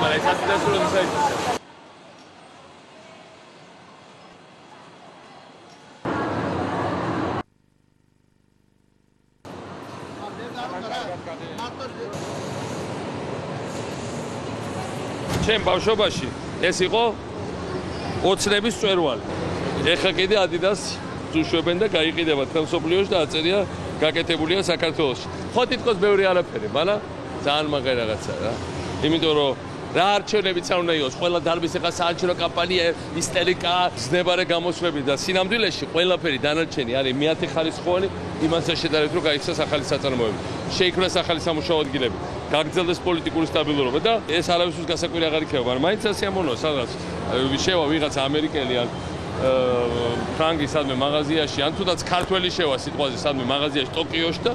მაგრამ ეს ადიდასური საერთოდ ჩემ ბავშვობაში ეს იყო ოცნების წვერვალი. ეხლა კიდე ადიდას უშვებენ და გაიყიდება თელსოფლიოში და აწერია გაკეთებულია საქართველოში. ხო თითქოს ბევრი არაფერი, მაგრამ ძალიან მაგარი რაღაცა რა. იმიტომ რომ რა არჩევნებიც არ უნდა იყოს, ყველა დარბის ეხა საარჩევნო კამპანია, ისტერიკა, ზნებარე გამოსვლები და სინამდვილეში ყველაფერი დანარჩენი არის მეათე ხარისხოვანი იმასთან შედარებით, რომ გაიქცეს ახალი საწარმოები. შეიქმნას ახალი სამუშაო ადგილები, გაგრძელდეს პოლიტიკური სტაბილურობა და ეს არავისთვის გასაკვირი აღარ იქნება, მაგრამ მაინც ასიამოვნოა, სადღაც შევა ვიღაცა ამერიკელი ან ფრანგი სადმე მაღაზიაში, ან თუნდაც ქართველი შევა სიტყვაზე სადმე მაღაზიაში ტოკიოში და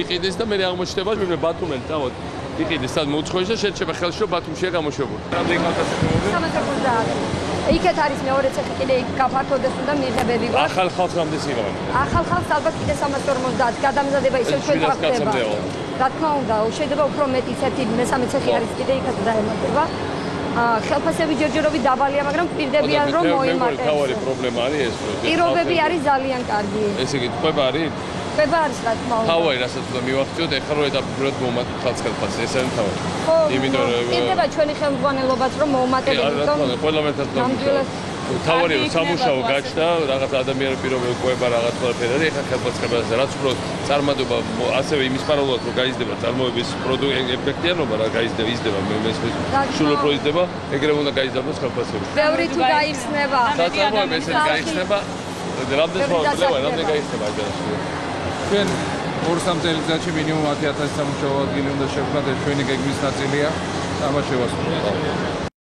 იყიდეს და მე აღმოჩნდება, მე ბათუმენ წავოდ იყიდეს სადმე უცხოეთში და შეჩება ხელში, რომ ბათუმშია გამოშვებული. რამდენი ხალხია? 350. იქეთ არის მეორე ცეხი კიდე იქ გაფართოვდეს უნდა მიღებები ვარ. ახალ ხალხს რამდენს იღებენ? ახალ ხალხს ალბათ კიდე 350. გადამზადება ისევ ჩვენ ხდება. რა თქმა უნდა, შეიძლება უფრო მეტი ცეთი მესამე ცეხი არის კიდე იქაც დაემატება. ხელფასები ჯერჯერობით დაბალია, მაგრამ პირდებიან რომ მოიმატებს. თავარი პრობლემა არის ეს, რომ პირობები არის ძალიან კარგი. ესე იგი, ყובה არის? ყובה არის რა თქმა უნდა. თავარი რასაც უნდა მივახციოთ, ეხლა რომ ეტაპობრივად მოუმატებთ ხალხს ხელფასი, ეს არის თავარი. იმიტომ რომ პირდება ჩვენი ხელმძღვანელობაც რომ მოუმატებთ, იმიტომ ყველა მეტად თავარი რომ სამუშაო გაჩნდა, რაღაც ადამიანების პირობები ყובה რაღაც ყველაფერი არის, ეხლა ხელფასებაზე რაც უფრო წარმატება ასევე იმის პარალელურად რომ გაიზრდება წარმოების ეფექტიანობა რა გაიზრდება, იზრდება სულ უფრო იზრდება, ეგრევე უნდა გაიზრდოს ხელფასები. ბევრი თუ გაიხსნება, წარმოები ესე გაიხსნება, რამდენი გაიხსნება აჯანში. ჩვენ 2-3 წელიწადში მინიმუმ 10,000 სამუშაო ადგილი უნდა შევქმნათ, ეს ჩვენი გეგმის ნაწილია. ამას შევასრულებთ.